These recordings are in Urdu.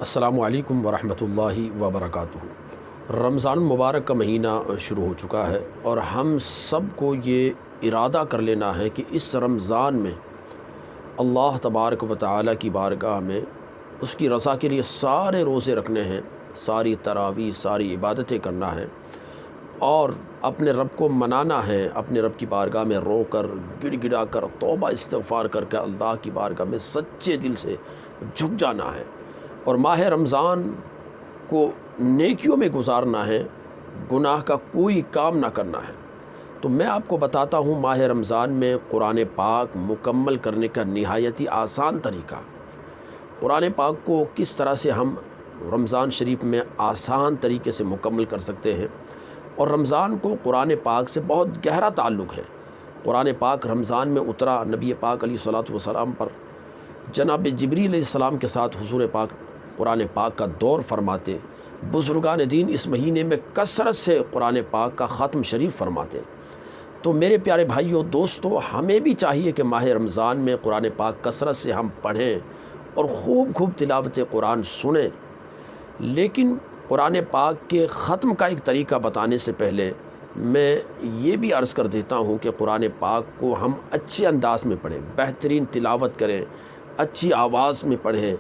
السلام علیکم ورحمۃ اللہ وبرکاتہ۔ رمضان المبارک کا مہینہ شروع ہو چکا ہے اور ہم سب کو یہ ارادہ کر لینا ہے کہ اس رمضان میں اللہ تبارک و تعالیٰ کی بارگاہ میں اس کی رضا کے لیے سارے روزے رکھنے ہیں، ساری تراویح، ساری عبادتیں کرنا ہے اور اپنے رب کو منانا ہے، اپنے رب کی بارگاہ میں رو کر، گڑ گڑا کر، توبہ استغفار کر کے اللہ کی بارگاہ میں سچے دل سے جھک جانا ہے اور ماہ رمضان کو نیکیوں میں گزارنا ہے، گناہ کا کوئی کام نہ کرنا ہے۔ تو میں آپ کو بتاتا ہوں ماہ رمضان میں قرآن پاک مکمل کرنے کا نہایت ہی آسان طریقہ، قرآن پاک کو کس طرح سے ہم رمضان شریف میں آسان طریقے سے مکمل کر سکتے ہیں۔ اور رمضان کو قرآن پاک سے بہت گہرا تعلق ہے۔ قرآن پاک رمضان میں اترا، نبی پاک علیہ الصلوۃ والسلام پر جناب جبریل علیہ السلام کے ساتھ حضور پاک قرآن پاک کا دور فرماتے، بزرگان دین اس مہینے میں کثرت سے قرآن پاک کا ختم شریف فرماتے۔ تو میرے پیارے بھائیوں دوستو، ہمیں بھی چاہیے کہ ماہ رمضان میں قرآن پاک کثرت سے ہم پڑھیں اور خوب تلاوت قرآن سنیں۔ لیکن قرآن پاک کے ختم کا ایک طریقہ بتانے سے پہلے میں یہ بھی عرض کر دیتا ہوں کہ قرآن پاک کو ہم اچھے انداز میں پڑھیں، بہترین تلاوت کریں، اچھی آواز میں پڑھیں،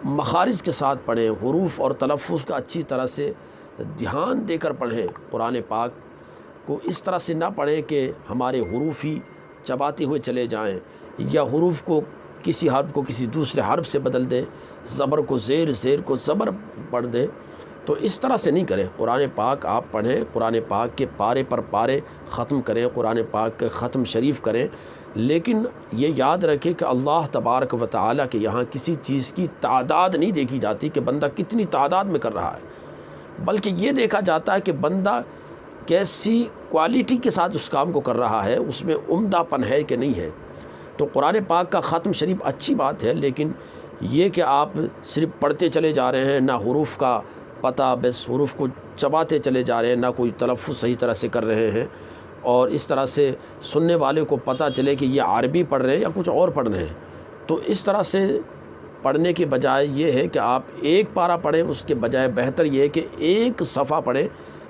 مخارج کے ساتھ پڑھیں، حروف اور تلفظ کا اچھی طرح سے دھیان دے کر پڑھیں۔ قرآن پاک کو اس طرح سے نہ پڑھیں کہ ہمارے حروف ہی چباتے ہوئے چلے جائیں یا حروف کو کسی حرف کو کسی دوسرے حرف سے بدل دیں، زبر کو زیر، زیر کو زبر پڑھ دیں۔ تو اس طرح سے نہیں کریں۔ قرآن پاک آپ پڑھیں، قرآن پاک کے پارے پر پارے ختم کریں، قرآن پاک کے ختم شریف کریں، لیکن یہ یاد رکھیں کہ اللہ تبارک و تعالیٰ کے یہاں کسی چیز کی تعداد نہیں دیکھی جاتی کہ بندہ کتنی تعداد میں کر رہا ہے، بلکہ یہ دیکھا جاتا ہے کہ بندہ کیسی کوالٹی کے ساتھ اس کام کو کر رہا ہے، اس میں عمدہ پن ہے کہ نہیں ہے۔ تو قرآن پاک کا ختم شریف اچھی بات ہے، لیکن یہ کہ آپ صرف پڑھتے چلے جا رہے ہیں، نہ حروف کا پتہ، بس حروف کو چباتے چلے جا رہے ہیں، نہ کوئی تلفظ صحیح طرح سے کر رہے ہیں، اور اس طرح سے سننے والے کو پتہ چلے کہ یہ عربی پڑھ رہے ہیں یا کچھ اور پڑھ رہے ہیں۔ تو اس طرح سے پڑھنے کے بجائے یہ ہے کہ آپ ایک پارہ پڑھیں، اس کے بجائے بہتر یہ ہے کہ ایک صفحہ پڑھیں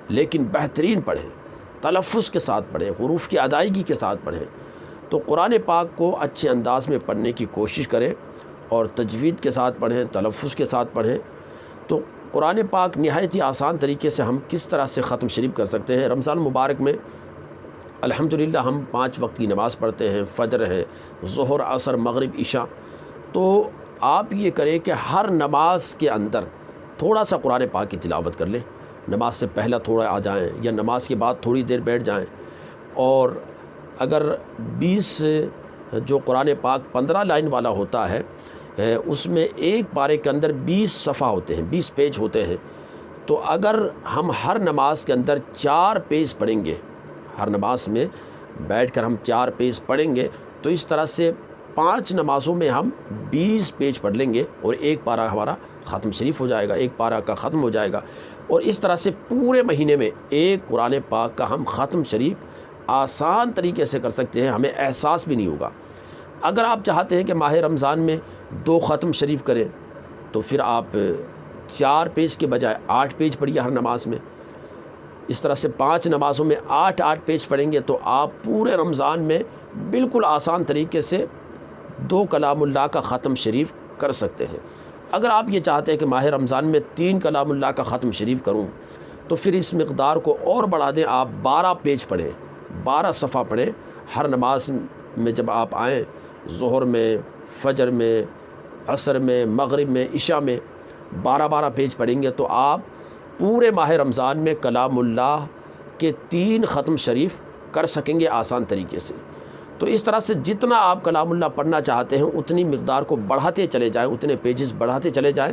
لیکن بہترین پڑھیں، تلفظ کے ساتھ پڑھیں، حروف کی ادائیگی کے ساتھ پڑھیں۔ تو قرآن پاک کو اچھے انداز میں پڑھنے کی کوشش کریں اور تجوید کے ساتھ پڑھیں، تلفظ کے ساتھ پڑھیں۔ تو قرآن پاک نہایت ہی آسان طریقے سے ہم کس طرح سے ختم شریف کر سکتے ہیں۔ رمضان مبارک میں الحمدللہ ہم 5 وقت کی نماز پڑھتے ہیں، فجر ہے، ظہر، عصر، مغرب، عشاء۔ تو آپ یہ کریں کہ ہر نماز کے اندر تھوڑا سا قرآن پاک کی تلاوت کر لیں، نماز سے پہلا تھوڑا آ جائیں یا نماز کے بعد تھوڑی دیر بیٹھ جائیں، اور اگر 20 جو قرآن پاک 15 لائن والا ہوتا ہے، اس میں ایک پارے کے اندر 20 صفحہ ہوتے ہیں، 20 پیج ہوتے ہیں۔ تو اگر ہم ہر نماز کے اندر 4 پیج پڑھیں گے، ہر نماز میں بیٹھ کر ہم 4 پیج پڑھیں گے، تو اس طرح سے 5 نمازوں میں ہم 20 پیج پڑھ لیں گے اور ایک پارہ ہمارا ختم شریف ہو جائے گا، ایک پارہ کا ختم ہو جائے گا، اور اس طرح سے پورے مہینے میں ایک قرآن پاک کا ہم ختم شریف آسان طریقے سے کر سکتے ہیں، ہمیں احساس بھی نہیں ہوگا۔ اگر آپ چاہتے ہیں کہ ماہ رمضان میں 2 ختم شریف کریں تو پھر آپ 4 پیج کے بجائے 8 پیج پڑھیے ہر نماز میں۔ اس طرح سے 5 نمازوں میں 8 پیج پڑھیں گے تو آپ پورے رمضان میں بالکل آسان طریقے سے 2 کلام اللہ کا ختم شریف کر سکتے ہیں۔ اگر آپ یہ چاہتے ہیں کہ ماہ رمضان میں 3 کلام اللہ کا ختم شریف کروں تو پھر اس مقدار کو اور بڑھا دیں، آپ 12 پیج پڑھیں، 12 صفحہ پڑھیں ہر نماز میں۔ جب آپ آئیں ظہر میں، فجر میں، عصر میں، مغرب میں، عشاء میں 12 پیج پڑھیں گے تو آپ پورے ماہ رمضان میں کلام اللہ کے 3 ختم شریف کر سکیں گے آسان طریقے سے۔ تو اس طرح سے جتنا آپ کلام اللہ پڑھنا چاہتے ہیں اتنی مقدار کو بڑھاتے چلے جائیں، اتنے پیجز بڑھاتے چلے جائیں،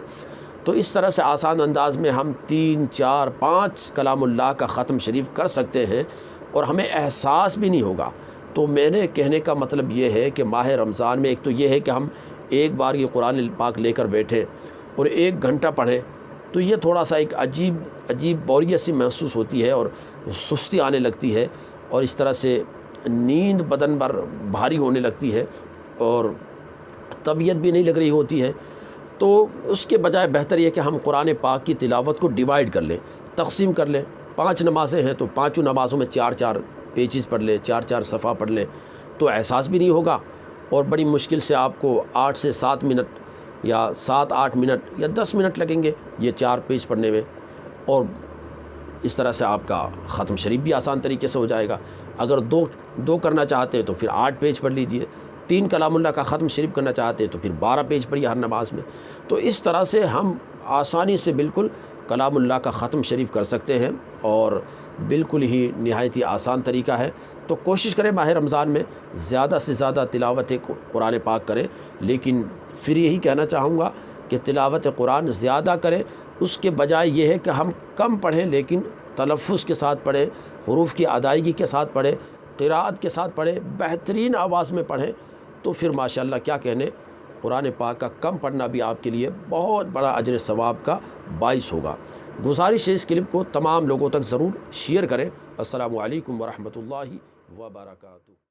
تو اس طرح سے آسان انداز میں ہم 3، 4، 5 کلام اللہ کا ختم شریف کر سکتے ہیں اور ہمیں احساس بھی نہیں ہوگا۔ تو میں نے کہنے کا مطلب یہ ہے کہ ماہ رمضان میں ایک تو یہ ہے کہ ہم ایک بار یہ قرآن پاک لے کر بیٹھیں اور 1 گھنٹہ پڑھیں، تو یہ تھوڑا سا ایک عجیب بوریت سی محسوس ہوتی ہے اور سستی آنے لگتی ہے، اور اس طرح سے نیند بدن پر بھاری ہونے لگتی ہے اور طبیعت بھی نہیں لگ رہی ہوتی ہے۔ تو اس کے بجائے بہتر یہ کہ ہم قرآن پاک کی تلاوت کو ڈیوائیڈ کر لیں، تقسیم کر لیں۔ 5 نمازیں ہیں تو 5 نمازوں میں 4 پیجز پڑھ لیں، 4 صفحہ پڑھ لیں، تو احساس بھی نہیں ہوگا، اور بڑی مشکل سے آپ کو 8 سے 7 منٹ یا 7-8 منٹ یا 10 منٹ لگیں گے یہ 4 پیج پڑھنے میں، اور اس طرح سے آپ کا ختم شریف بھی آسان طریقے سے ہو جائے گا۔ اگر دو کرنا چاہتے ہیں تو پھر 8 پیج پڑھ لیجئے، 3 کلام اللہ کا ختم شریف کرنا چاہتے ہیں تو پھر 12 پیج پڑھیے ہر نماز میں۔ تو اس طرح سے ہم آسانی سے بالکل کلام اللہ کا ختم شریف کر سکتے ہیں، اور بالکل ہی نہایت ہی آسان طریقہ ہے۔ تو کوشش کریں ماہ رمضان میں زیادہ سے زیادہ تلاوت قرآن پاک کریں، لیکن پھر یہی کہنا چاہوں گا کہ تلاوت قرآن زیادہ کریں، اس کے بجائے یہ ہے کہ ہم کم پڑھیں لیکن تلفظ کے ساتھ پڑھیں، حروف کی ادائیگی کے ساتھ پڑھیں، قراءت کے ساتھ پڑھیں، بہترین آواز میں پڑھیں، تو پھر ماشاءاللہ کیا کہنے، قرآن پاک کا کم پڑھنا بھی آپ کے لیے بہت بڑا اجر ثواب کا باعث ہوگا۔ گزارش ہے اس کلپ کو تمام لوگوں تک ضرور شیئر کریں۔ السلام علیکم ورحمۃ اللہ وبرکاتہ۔